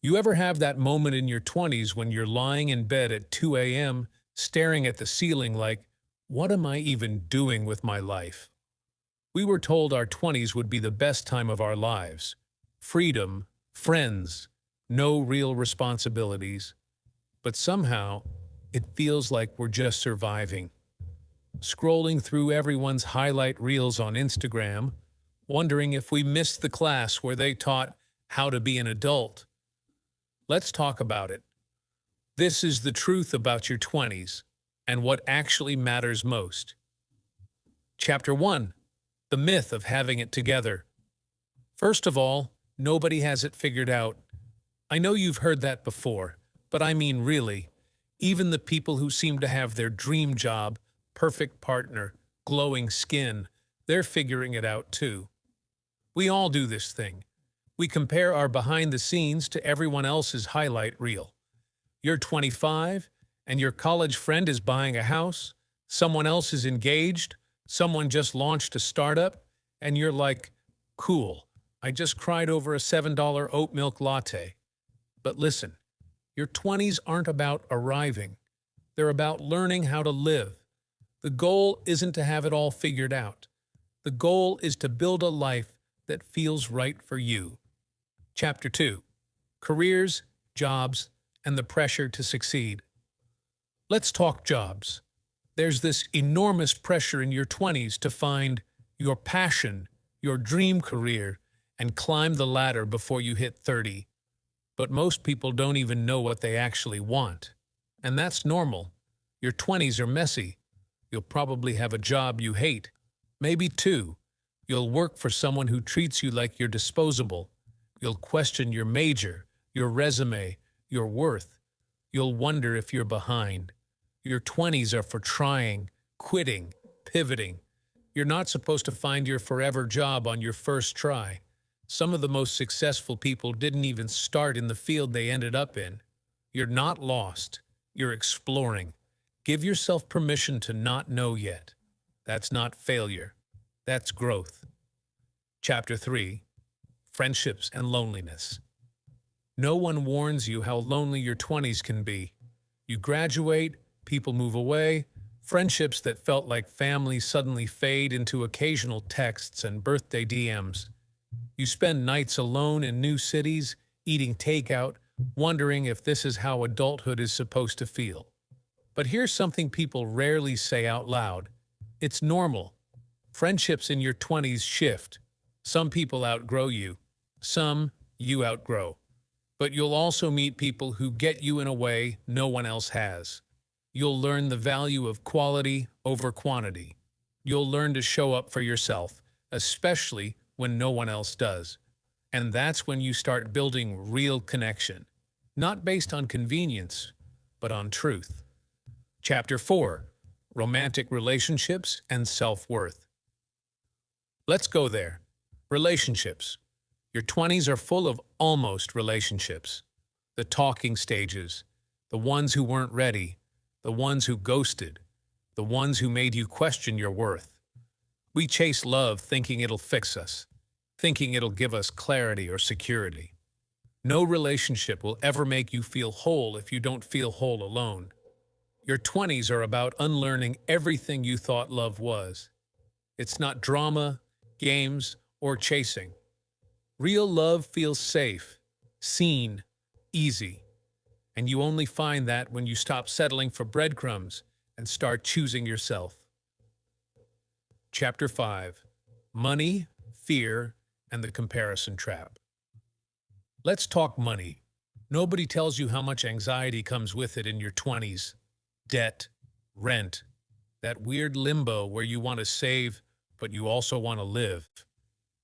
You ever have that moment in your 20s when you're lying in bed at 2 a.m., staring at the ceiling like, what am I even doing with my life? We were told our 20s would be the best time of our lives. Freedom, friends, no real responsibilities. But somehow, it feels like we're just surviving. Scrolling through everyone's highlight reels on Instagram, wondering if we missed the class where they taught how to be an adult. Let's talk about it. This is the truth about your 20s and what actually matters most. Chapter 1. The myth of having it together. First of all, nobody has it figured out. I know you've heard that before, but I mean really. Even the people who seem to have their dream job, perfect partner, glowing skin, they're figuring it out too. We all do this thing. We compare our behind the scenes to everyone else's highlight reel. You're 25, and your college friend is buying a house, someone else is engaged, someone just launched a startup, and you're like, cool, I just cried over a $7 oat milk latte. But listen, your 20s aren't about arriving. They're about learning how to live. The goal isn't to have it all figured out. The goal is to build a life that feels right for you. Chapter 2. Careers, Jobs, and the Pressure to Succeed. Let's talk jobs. There's this enormous pressure in your 20s to find your passion, your dream career, and climb the ladder before you hit 30. But most people don't even know what they actually want. And that's normal. Your 20s are messy. You'll probably have a job you hate. Maybe two. You'll work for someone who treats you like you're disposable. You'll question your major, your resume, your worth. You'll wonder if you're behind. Your 20s are for trying, quitting, pivoting. You're not supposed to find your forever job on your first try. Some of the most successful people didn't even start in the field they ended up in. You're not lost. You're exploring. Give yourself permission to not know yet. That's not failure. That's growth. Chapter 3. Friendships and Loneliness. No one warns you how lonely your 20s can be. You graduate, people move away, friendships that felt like family suddenly fade into occasional texts and birthday DMs. You spend nights alone in new cities, eating takeout, wondering if this is how adulthood is supposed to feel. But here's something people rarely say out loud. It's normal. Friendships in your 20s shift. Some people outgrow you. Some you outgrow. But you'll also meet people who get you in a way no one else has. You'll learn the value of quality over quantity. You'll learn to show up for yourself, especially when no one else does. And that's when you start building real connection, not based on convenience, but on truth. Chapter 4. Romantic Relationships and Self-Worth. Let's go there. Relationships. Your 20s are full of almost relationships. The talking stages, the ones who weren't ready, the ones who ghosted, the ones who made you question your worth. We chase love thinking it'll fix us, thinking it'll give us clarity or security. No relationship will ever make you feel whole if you don't feel whole alone. Your 20s are about unlearning everything you thought love was. It's not drama, games, or chasing. Real love feels safe, seen, easy. And you only find that when you stop settling for breadcrumbs and start choosing yourself. Chapter 5. Money, Fear, and the Comparison Trap. Let's talk money. Nobody tells you how much anxiety comes with it in your 20s. Debt, rent, that weird limbo where you want to save, but you also want to live.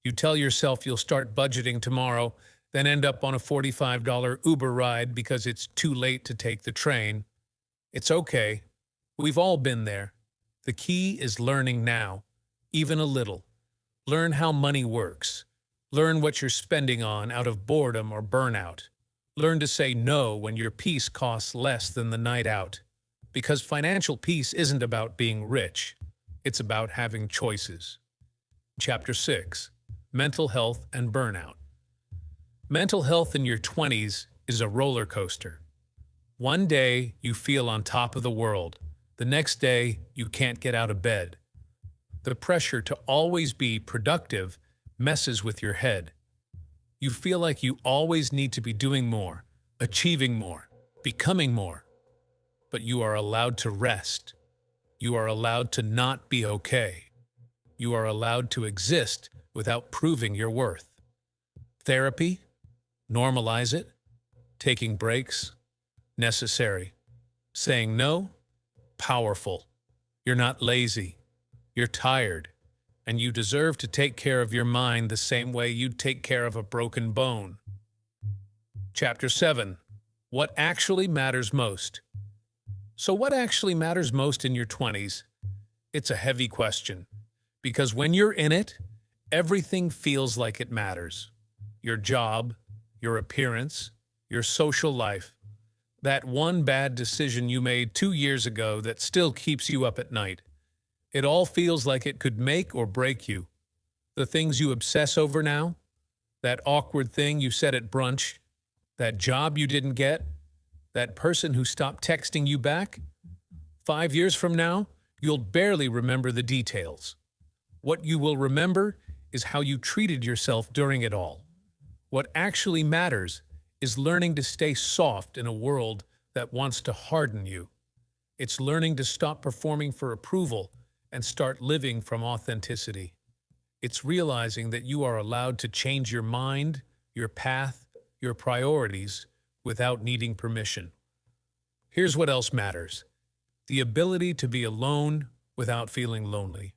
You tell yourself you'll start budgeting tomorrow, then end up on a $45 Uber ride because it's too late to take the train. It's okay. We've all been there. The key is learning now, even a little. Learn how money works. Learn what you're spending on out of boredom or burnout. Learn to say no when your peace costs less than the night out. Because financial peace isn't about being rich. It's about having choices. Chapter 6. Mental Health and Burnout. Mental health in your 20s is a roller coaster. One day you feel on top of the world. The next day you can't get out of bed. The pressure to always be productive messes with your head. You feel like you always need to be doing more, achieving more, becoming more. But you are allowed to rest. You are allowed to not be okay. You are allowed to exist without proving your worth. Therapy? Normalize it. Taking breaks? Necessary. Saying no? Powerful. You're not lazy. You're tired. And you deserve to take care of your mind the same way you'd take care of a broken bone. Chapter 7. What actually matters most? So what actually matters most in your 20s? It's a heavy question. Because when you're in it, everything feels like it matters. Your job, your appearance, your social life. That one bad decision you made 2 years ago that still keeps you up at night. It all feels like it could make or break you. The things you obsess over now, that awkward thing you said at brunch, that job you didn't get, that person who stopped texting you back. 5 years from now, you'll barely remember the details. What you will remember is how you treated yourself during it all. What actually matters is learning to stay soft in a world that wants to harden you. It's learning to stop performing for approval and start living from authenticity. It's realizing that you are allowed to change your mind, your path, your priorities without needing permission. Here's what else matters: the ability to be alone without feeling lonely.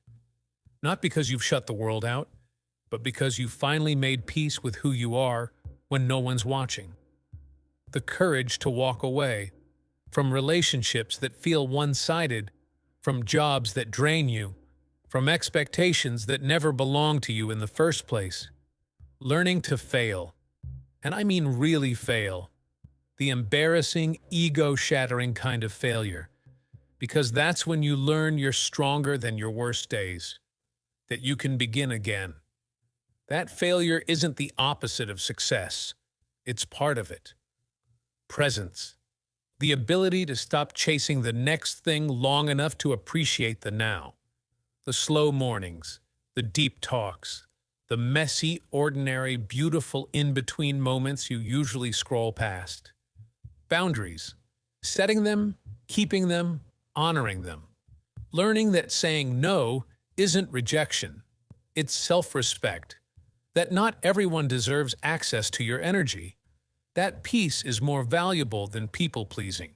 Not because you've shut the world out, but because you finally made peace with who you are when no one's watching. The courage to walk away from relationships that feel one-sided, from jobs that drain you, from expectations that never belonged to you in the first place. Learning to fail, and I mean really fail, the embarrassing, ego-shattering kind of failure, because that's when you learn you're stronger than your worst days, that you can begin again. That failure isn't the opposite of success. It's part of it. Presence. The ability to stop chasing the next thing long enough to appreciate the now. The slow mornings, the deep talks, the messy, ordinary, beautiful in-between moments you usually scroll past. Boundaries. Setting them, keeping them, honoring them. Learning that saying no isn't rejection. It's self-respect. That not everyone deserves access to your energy. That peace is more valuable than people-pleasing.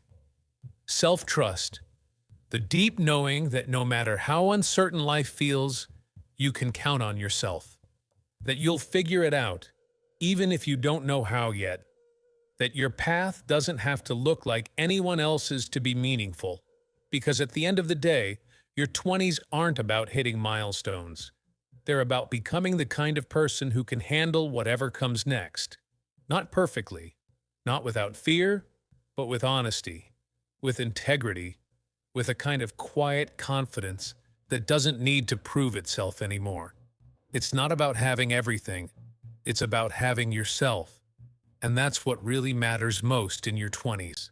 Self-trust. The deep knowing that no matter how uncertain life feels, you can count on yourself. That you'll figure it out, even if you don't know how yet. That your path doesn't have to look like anyone else's to be meaningful. Because at the end of the day, your 20s aren't about hitting milestones. They're about becoming the kind of person who can handle whatever comes next. Not perfectly, not without fear, but with honesty, with integrity, with a kind of quiet confidence that doesn't need to prove itself anymore. It's not about having everything. It's about having yourself. And that's what really matters most in your 20s.